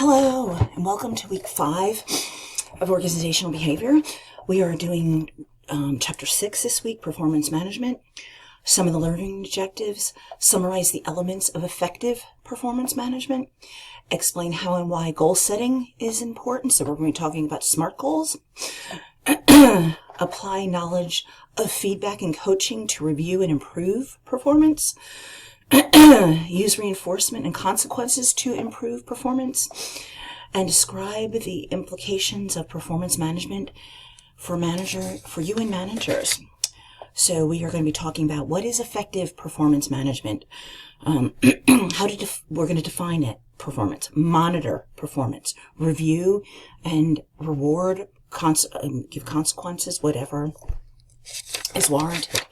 Hello, and welcome to week 5 of organizational behavior. We are doing chapter 6 this week, performance management. Some of the learning objectives: summarize the elements of effective performance management, explain how and why goal setting is important. So we're going to be talking about SMART goals. Apply knowledge of feedback and coaching to review and improve performance. Use reinforcement and consequences to improve performance, and describe the implications of performance management for you and managers. So we are going to be talking about what is effective performance management. We're going to define it: performance, monitor performance, review and reward, give consequences, whatever is warranted.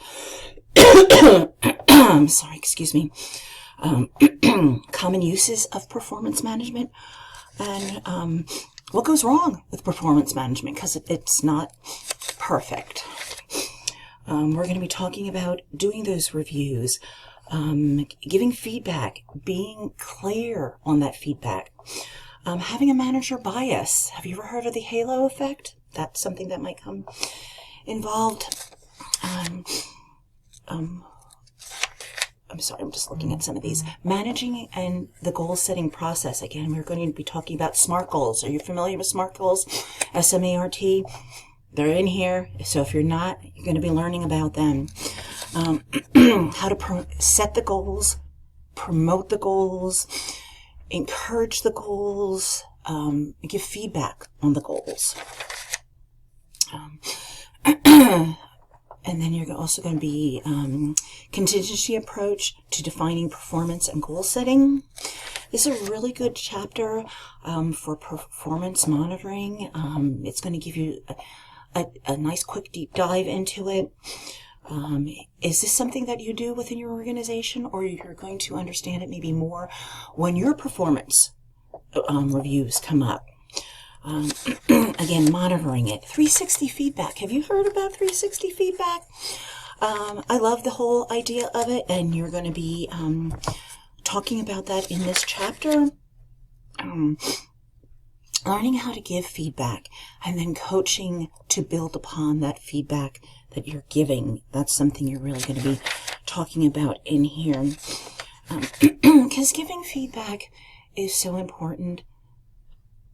I'm sorry, excuse me. Common uses of performance management, and what goes wrong with performance management, because it's not perfect. We're going to be talking about doing those reviews, giving feedback, being clear on that feedback, having a manager bias. Have you ever heard of the halo effect? That's something that might come involved. I'm sorry, I'm just looking at some of these. Managing and the goal setting process. Again, we're going to be talking about SMART goals. Are you familiar with SMART goals? S-M-A-R-T. They're in here. So if you're not, you're going to be learning about them. How to set the goals, promote the goals, encourage the goals, give feedback on the goals. And then you're also going to be contingency approach to defining performance and goal setting. This is a really good chapter for performance monitoring. It's going to give you a nice quick deep dive into it. Is this something that you do within your organization, or you're going to understand it maybe more when your performance reviews come up? Again, monitoring it. 360 feedback. Have you heard about 360 feedback? I love the whole idea of it, and you're going to be talking about that in this chapter. Learning how to give feedback, and then coaching to build upon that feedback that you're giving. That's something you're really going to be talking about in here. Because giving feedback is so important.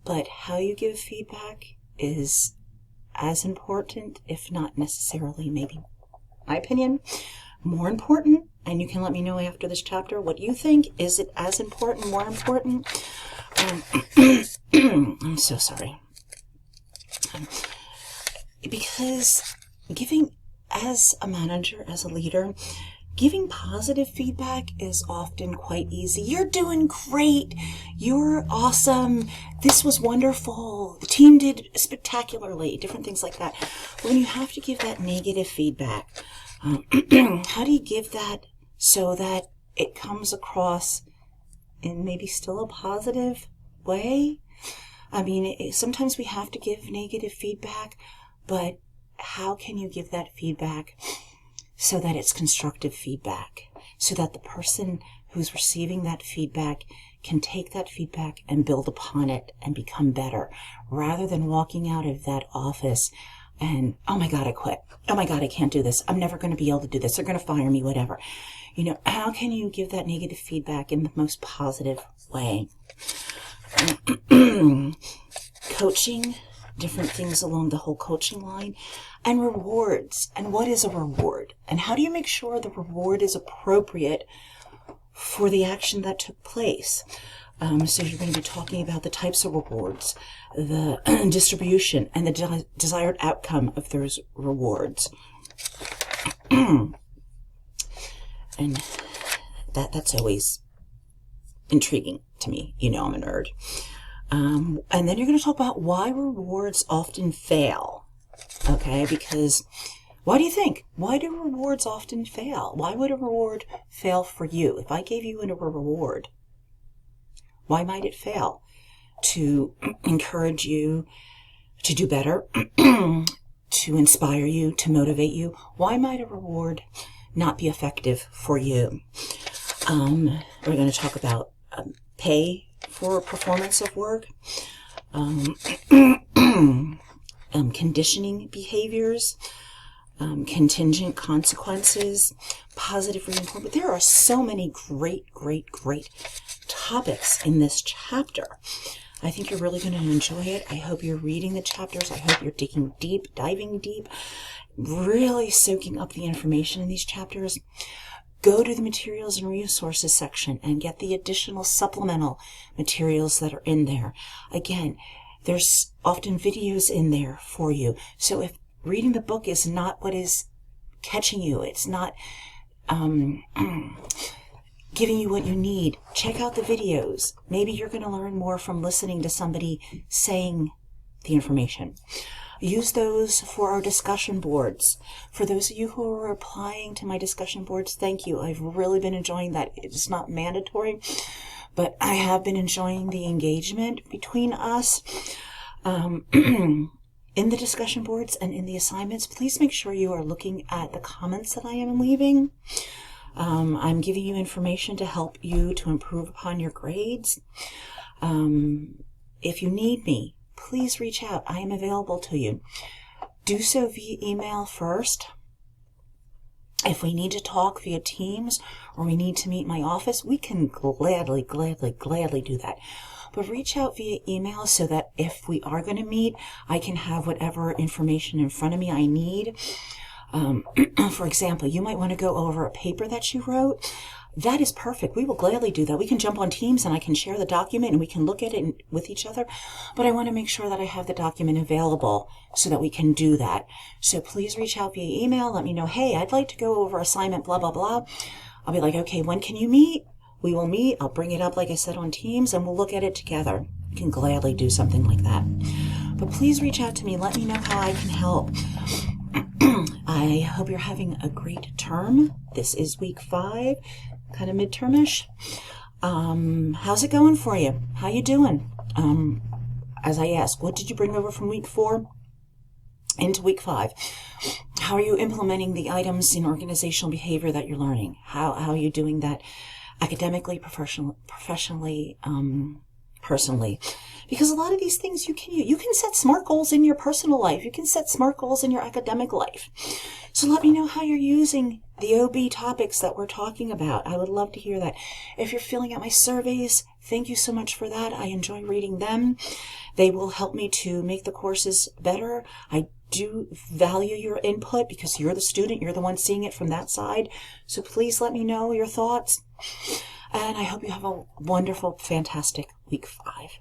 But how you give feedback is as important, if not necessarily, maybe, my opinion, more important. And you can let me know after this chapter what you think. Is it as important, more important? I'm so sorry. Because giving, as a manager, as a leader, giving positive feedback is often quite easy. You're doing great. You're awesome. This was wonderful. The team did spectacularly. Different things like that. When you have to give that negative feedback, how do you give that so that it comes across in maybe still a positive way? I mean, sometimes we have to give negative feedback, but how can you give that feedback so that it's constructive feedback, so that the person who's receiving that feedback can take that feedback and build upon it and become better, rather than walking out of that office and, oh my God, I quit. Oh my God, I can't do this. I'm never going to be able to do this. They're going to fire me, whatever. You know, how can you give that negative feedback in the most positive way? Coaching, different things along the whole coaching line, and rewards. And what is a reward? And how do you make sure the reward is appropriate for the action that took place? So you're going to be talking about the types of rewards, the distribution, and the desired outcome of those rewards. And that's always intriguing to me. You know, I'm a nerd. And then you're going to talk about why rewards often fail. Okay, because why do you think? Why do rewards often fail? Why would a reward fail for you? If I gave you a reward, why might it fail? To encourage you to do better, to inspire you, to motivate you. Why might a reward not be effective for you? We're going to talk about pay for performance of work, conditioning behaviors, contingent consequences, positive reinforcement. There are so many great topics in this chapter. I think you're really going to enjoy it. I hope you're reading the chapters. I hope you're diving deep, really soaking up the information in these chapters. Go to the materials and resources section and get the additional supplemental materials that are in there. Again, there's often videos in there for you. So if reading the book is not what is catching you, it's not giving you what you need, check out the videos. Maybe you're going to learn more from listening to somebody saying the information. Use those for our discussion boards. For those of you who are applying to my discussion boards, thank you. I've really been enjoying that. It's not mandatory, but I have been enjoying the engagement between us in the discussion boards and in the assignments. Please make sure you are looking at the comments that I am leaving. I'm giving you information to help you to improve upon your grades. If you need me, please reach out. I am available to you. Do so via email first. If we need to talk via Teams or we need to meet in my office, we can gladly do that. But reach out via email so that if we are going to meet, I can have whatever information in front of me I need. For example, you might want to go over a paper that you wrote. That is perfect. We will gladly do that. We can jump on Teams and I can share the document and we can look at it with each other. But I want to make sure that I have the document available so that we can do that. So please reach out via email. Let me know, hey, I'd like to go over assignment blah, blah, blah. I'll be like, okay, when can you meet? We will meet. I'll bring it up, like I said, on Teams and we'll look at it together. We can gladly do something like that. But please reach out to me. Let me know how I can help. I hope you're having a great term. This is week 5, kind of midtermish. How's it going for you? How you doing? As I asked, what did you bring over from week 4 into week 5? How are you implementing the items in organizational behavior that you're learning? How are you doing that academically, professionally, personally? Because a lot of these things you can set SMART goals in your personal life. You can set SMART goals in your academic life. So let me know how you're using the OB topics that we're talking about. I would love to hear that. If you're filling out my surveys, thank you so much for that. I enjoy reading them. They will help me to make the courses better. I do value your input because you're the student. You're the one seeing it from that side. So please let me know your thoughts. And I hope you have a wonderful, fantastic week 5.